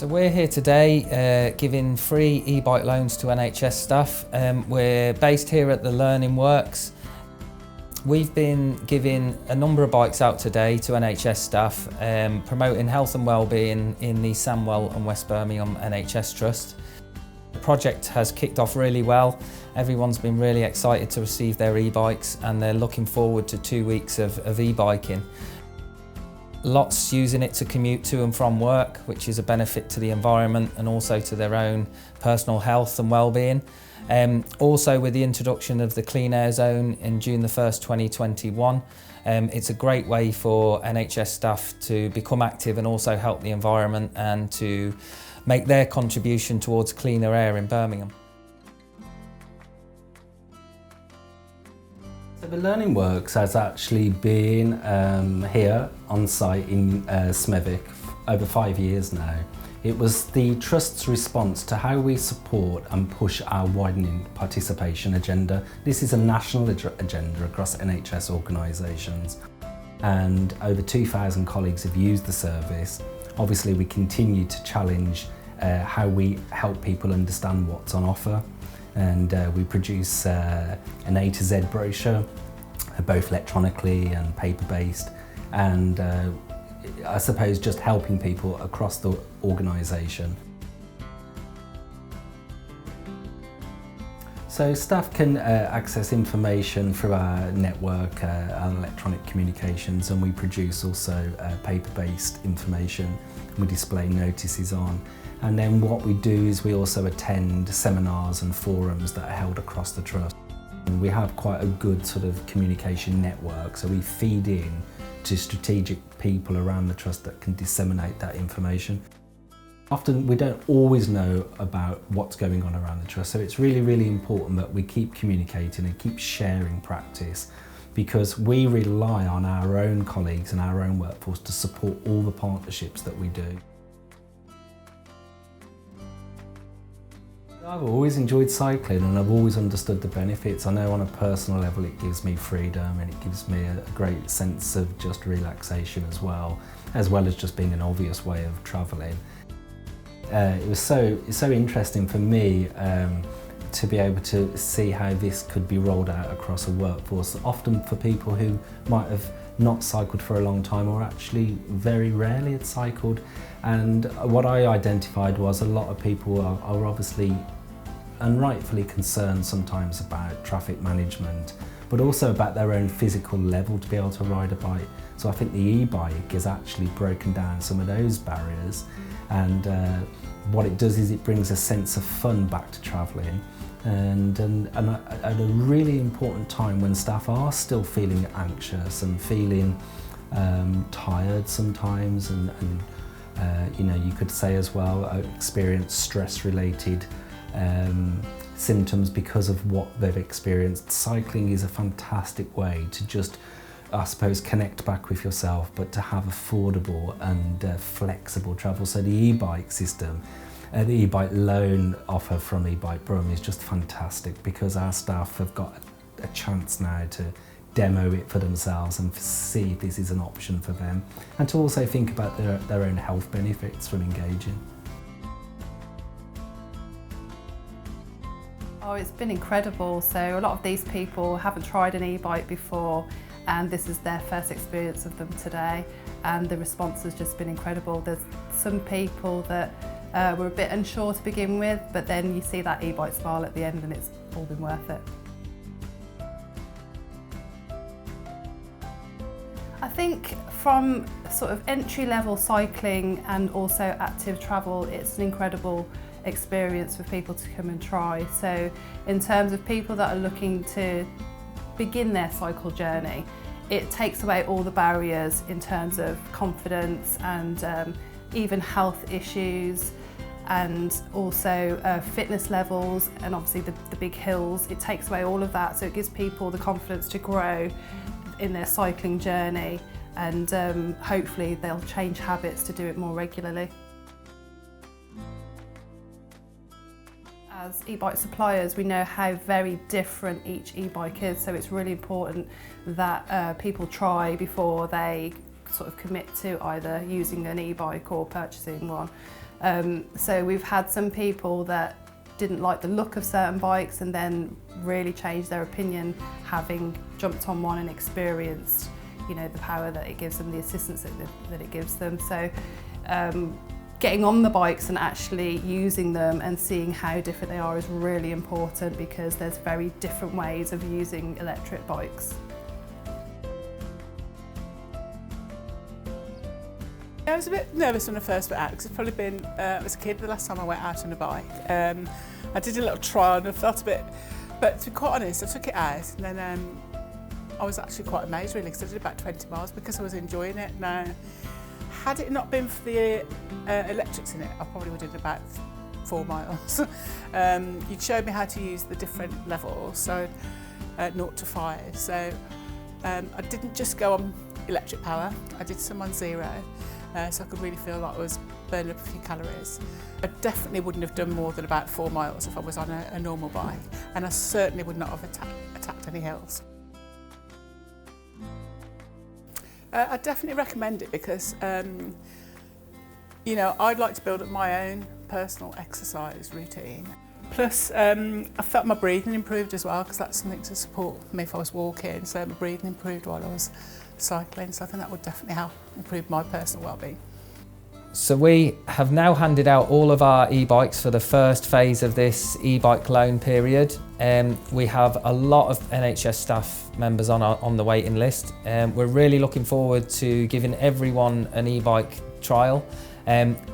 So we're here today giving free e-bike loans to NHS staff. We're based here at the Learning Works. We've been giving a number of bikes out today to NHS staff, promoting health and wellbeing in the Sandwell and West Birmingham NHS Trust. The project has kicked off really well. Everyone's been really excited to receive their e-bikes and they're looking forward to 2 weeks of e-biking. Lots using it to commute to and from work, which is a benefit to the environment and also to their own personal health and well-being. Also with the introduction of the Clean Air Zone in June the 1st, 2021, it's a great way for NHS staff to become active and also help the environment and to make their contribution towards cleaner air in Birmingham. So the Learning Works has actually been here on site in Smethwick over 5 years now. It was the Trust's response to how we support and push our widening participation agenda. This is a national agenda across NHS organisations, and over 2,000 colleagues have used the service. Obviously we continue to challenge how we help people understand what's on offer, and we produce an A to Z brochure, both electronically and paper-based, and I suppose just helping people across the organisation. So staff can access information through our network, our electronic communications, and we produce also paper-based information we display notices on. And then what we do is we also attend seminars and forums that are held across the Trust. And we have quite a good sort of communication network, so we feed in to strategic people around the Trust that can disseminate that information. Often we don't always know about what's going on around the Trust, so it's really, really important that we keep communicating and keep sharing practice, because we rely on our own colleagues and our own workforce to support all the partnerships that we do. I've always enjoyed cycling and I've always understood the benefits. I know on a personal level it gives me freedom and it gives me a great sense of just relaxation as well as just being an obvious way of travelling. It was so interesting for me to be able to see how this could be rolled out across a workforce, often for people who might have not cycled for a long time or actually very rarely had cycled. And what I identified was a lot of people are obviously and rightfully concerned sometimes about traffic management, but also about their own physical level to be able to ride a bike. So I think the e-bike has actually broken down some of those barriers, and what it does is it brings a sense of fun back to travelling, and at a really important time when staff are still feeling anxious and feeling tired sometimes, and you know, you could say as well experience stress-related symptoms because of what they've experienced. Cycling is a fantastic way to just, I suppose, connect back with yourself, but to have affordable and flexible travel. So the e-bike system, the e-bike loan offer from Ebikebrum is just fantastic, because our staff have got a chance now to demo it for themselves and see if this is an option for them, and to also think about their own health benefits from engaging. Oh, it's been incredible. So a lot of these people haven't tried an e-bike before, and this is their first experience of them today, and the response has just been incredible. There's some people that were a bit unsure to begin with, but then you see that e-bike smile at the end and it's all been worth it. I think from sort of entry-level cycling and also active travel, it's an incredible experience for people to come and try. So in terms of people that are looking to begin their cycle journey, it takes away all the barriers in terms of confidence and even health issues, and also fitness levels, and obviously the big hills. It takes away all of that, so it gives people the confidence to grow in their cycling journey, and hopefully they'll change habits to do it more regularly. As e-bike suppliers, we know how very different each e-bike is, so it's really important that people try before they sort of commit to either using an e-bike or purchasing one. So we've had some people that didn't like the look of certain bikes and then really changed their opinion having jumped on one and experienced, you know, the power that it gives them, the assistance that it gives them. So getting on the bikes and actually using them and seeing how different they are is really important, because there's very different ways of using electric bikes. I was a bit nervous when I first went out, because it's probably been, as a kid, the last time I went out on a bike. I did a little trial and I felt a bit, but to be quite honest, I took it out and then I was actually quite amazed really, because I did about 20 miles because I was enjoying it. Now, had it not been for the electrics in it, I probably would have done about 4 miles. You'd showed me how to use the different levels, so 0 to 5. So I didn't just go on electric power, I did some on 0. So I could really feel like I was burning up a few calories. I definitely wouldn't have done more than about 4 miles if I was on a normal bike, and I certainly would not have attacked any hills. I definitely recommend it because, you know, I'd like to build up my own personal exercise routine. Plus, I felt my breathing improved as well, because that's something to support me if I was walking. So my breathing improved while I was cycling, so I think that would definitely help improve my personal well-being. So we have now handed out all of our e-bikes for the first phase of this e-bike loan period. We have a lot of NHS staff members on the waiting list. We're really looking forward to giving everyone an e-bike trial.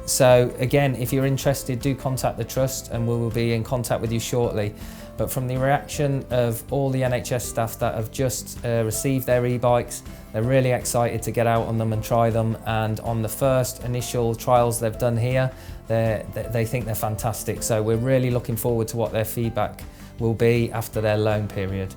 So again, if you're interested, do contact the Trust and we will be in contact with you shortly. But from the reaction of all the NHS staff that have just received their e-bikes, they're really excited to get out on them and try them. And on the first initial trials they've done here, they think they're fantastic. So we're really looking forward to what their feedback will be after their loan period.